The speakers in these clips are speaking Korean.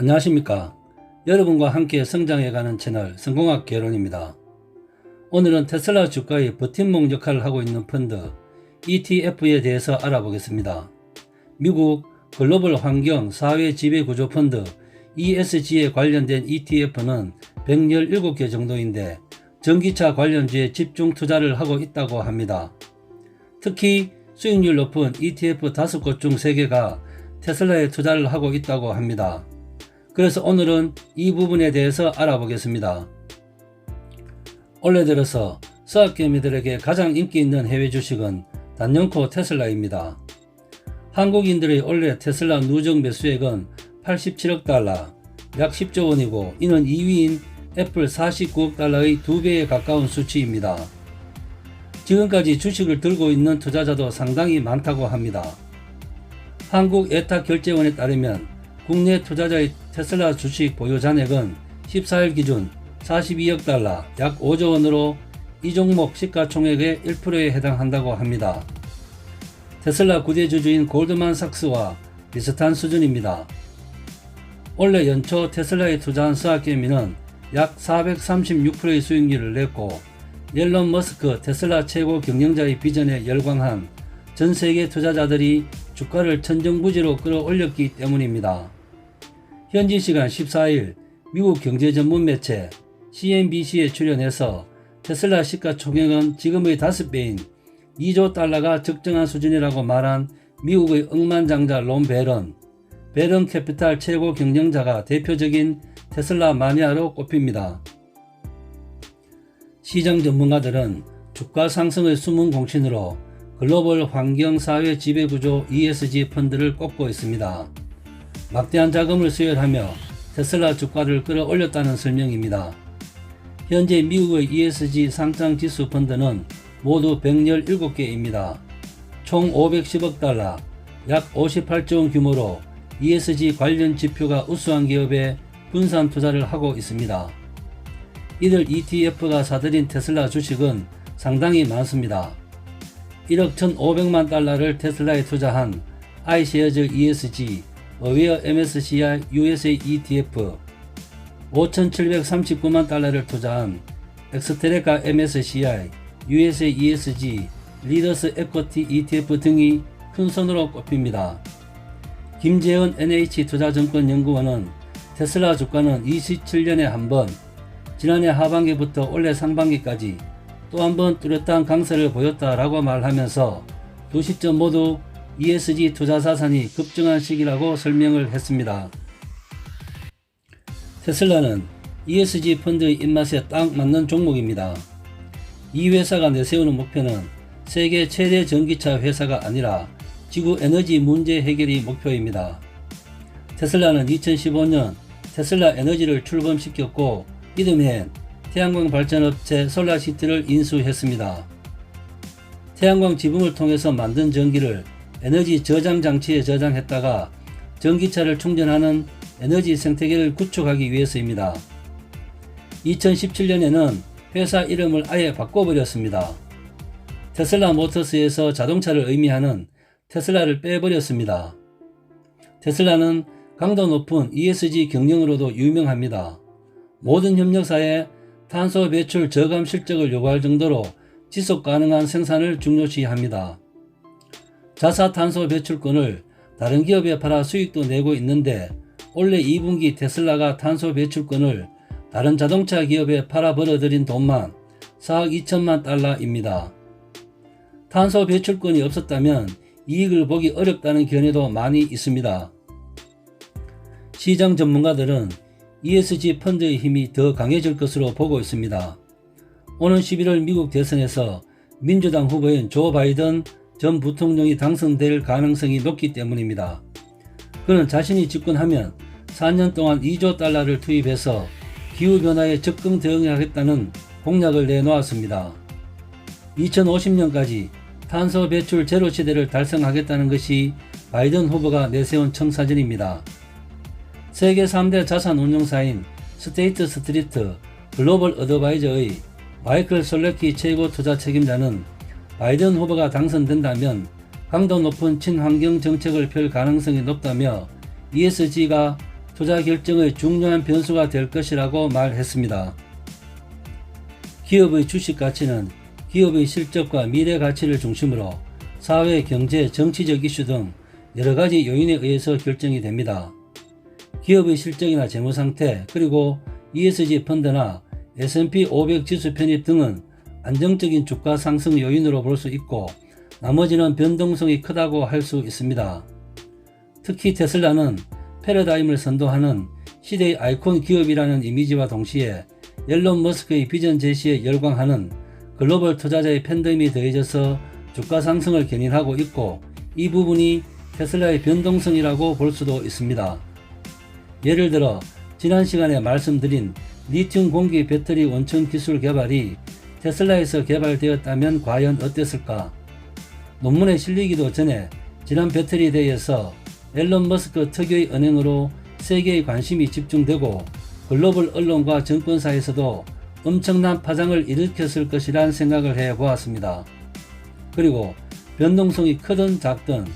안녕하십니까. 여러분과 함께 성장해가는 채널 성공학 개론입니다. 오늘은 테슬라 주가의 버팀목 역할을 하고 있는 펀드 ETF에 대해서 알아보겠습니다. 미국 글로벌 환경 사회 지배구조 펀드 ESG에 관련된 ETF는 117개 정도인데 전기차 관련주에 집중 투자를 하고 있다고 합니다. 특히 수익률 높은 ETF 5곳 중 3개가 테슬라에 투자를 하고 있다고 합니다. 그래서 오늘은 이 부분에 대해서 알아보겠습니다. 올해 들어서 서학개미들에게 가장 인기 있는 해외 주식은 단연코 테슬라입니다. 한국인들의 올해 테슬라 누적 매수액은 87억 달러, 약 10조 원이고 이는 2위인 애플 49억 달러의 2배에 가까운 수치입니다. 지금까지 주식을 들고 있는 투자자도 상당히 많다고 합니다. 한국예탁결제원에 따르면 국내 투자자의 테슬라 주식 보유 잔액은 14일 기준 42억 달러, 약 5조 원으로 이 종목 시가총액의 1%에 해당한다고 합니다. 테슬라 구대주주인 골드만삭스와 비슷한 수준입니다. 올해 연초 테슬라에 투자한 서학개미는 약 436%의 수익률을 냈고 일론 머스크 테슬라 최고 경영자의 비전에 열광한 전 세계 투자자들이 주가를 천정부지로 끌어올렸기 때문입니다. 현지 시간 14일 미국 경제 전문 매체 CNBC에 출연해서 테슬라 시가총액은 지금의 5배인 2조 달러가 적정한 수준이라고 말한 미국의 억만장자 론 베런 캐피탈 최고 경영자가 대표적인 테슬라 마니아로 꼽힙니다. 시장 전문가들은 주가 상승의 숨은 공신으로 글로벌 환경 사회 지배구조 ESG 펀드를 꼽고 있습니다. 막대한 자금을 수혈하며 테슬라 주가를 끌어올렸다는 설명입니다. 현재 미국의 ESG 상장 지수 펀드는 모두 117개입니다. 총 510억 달러, 약 58조 원 규모로 ESG 관련 지표가 우수한 기업에 분산 투자를 하고 있습니다. 이들 ETF가 사들인 테슬라 주식은 상당히 많습니다. 1억 1,500만 달러를 테슬라에 투자한 iShares ESG 어웨어 MSCI USA ETF, 5,739만 달러를 투자한 엑스테레카 MSCI USA ESG 리더스 에쿼티 ETF 등이 큰 손으로 꼽힙니다. 김재현 NH투자증권연구원은 테슬라 주가는 27년에 한 번, 지난해 하반기부터 올해 상반기까지 또 한 번 뚜렷한 강세를 보였다라고 말하면서 두 시점 모두 ESG 투자자산이 급증한 시기라고 설명을 했습니다. 테슬라는 ESG 펀드의 입맛에 딱 맞는 종목입니다. 이 회사가 내세우는 목표는 세계 최대 전기차 회사가 아니라 지구 에너지 문제 해결이 목표입니다. 테슬라는 2015년 테슬라 에너지를 출범시켰고 이듬해엔 태양광 발전업체 솔라시티를 인수했습니다. 태양광 지붕을 통해서 만든 전기를 에너지 저장 장치에 저장했다가 전기차를 충전하는 에너지 생태계를 구축하기 위해서입니다. 2017년에는 회사 이름을 아예 바꿔버렸습니다. 테슬라 모터스에서 자동차를 의미하는 테슬라를 빼버렸습니다. 테슬라는 강도 높은 ESG 경영으로도 유명합니다. 모든 협력사에 탄소 배출 저감 실적을 요구할 정도로 지속 가능한 생산을 중요시합니다. 자사 탄소 배출권을 다른 기업에 팔아 수익도 내고 있는데 올해 2분기 테슬라가 탄소 배출권을 다른 자동차 기업에 팔아 벌어들인 돈만 4억 2천만 달러입니다. 탄소 배출권이 없었다면 이익을 보기 어렵다는 견해도 많이 있습니다. 시장 전문가들은 ESG 펀드의 힘이 더 강해질 것으로 보고 있습니다. 오는 11월 미국 대선에서 민주당 후보인 조 바이든 전 부통령이 당선될 가능성이 높기 때문입니다. 그는 자신이 집권하면 4년 동안 2조 달러를 투입해서 기후변화에 적극 대응하겠다는 공약을 내놓았습니다. 2050년까지 탄소 배출 제로 시대를 달성하겠다는 것이 바이든 후보가 내세운 청사진입니다. 세계 3대 자산 운용사인 스테이트 스트리트 글로벌 어드바이저의 마이클 솔레키 최고 투자 책임자는 바이든 후보가 당선된다면 강도 높은 친환경 정책을 펼 가능성이 높다며 ESG가 투자 결정의 중요한 변수가 될 것이라고 말했습니다. 기업의 주식 가치는 기업의 실적과 미래 가치를 중심으로 사회, 경제, 정치적 이슈 등 여러가지 요인에 의해서 결정이 됩니다. 기업의 실적이나 재무 상태, 그리고 ESG 펀드나 S&P 500 지수 편입 등은 안정적인 주가 상승 요인으로 볼 수 있고, 나머지는 변동성이 크다고 할 수 있습니다. 특히 테슬라는 패러다임을 선도하는 시대의 아이콘 기업이라는 이미지와 동시에 앨런 머스크의 비전 제시에 열광하는 글로벌 투자자의 팬덤이 더해져서 주가 상승을 견인하고 있고, 이 부분이 테슬라의 변동성이라고 볼 수도 있습니다. 예를 들어 지난 시간에 말씀드린 리튬 공기 배터리 원천 기술 개발이 테슬라에서 개발되었다면 과연 어땠을까? 논문에 실리기도 전에 지난 배터리 대회에서 앨런 머스크 특유의 언행으로 세계의 관심이 집중되고 글로벌 언론과 정권사에서도 엄청난 파장을 일으켰을 것이란 생각을 해보았습니다. 그리고 변동성이 크든 작든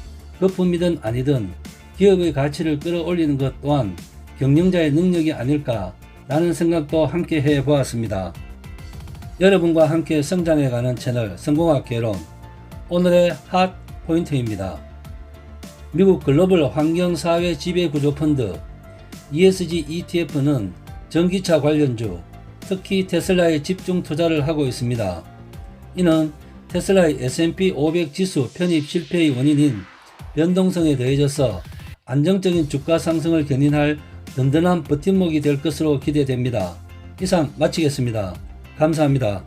거품이든 아니든 기업의 가치를 끌어올리는 것 또한 경영자의 능력이 아닐까 라는 생각도 함께 해보았습니다. 여러분과 함께 성장해가는 채널 성공학 개론, 오늘의 핫 포인트입니다. 미국 글로벌 환경사회 지배구조 펀드 ESG ETF는 전기차 관련주, 특히 테슬라에 집중 투자를 하고 있습니다. 이는 테슬라의 S&P 500 지수 편입 실패의 원인인 변동성에 더해져서 안정적인 주가 상승을 견인할 든든한 버팀목이 될 것으로 기대됩니다. 이상 마치겠습니다. 감사합니다.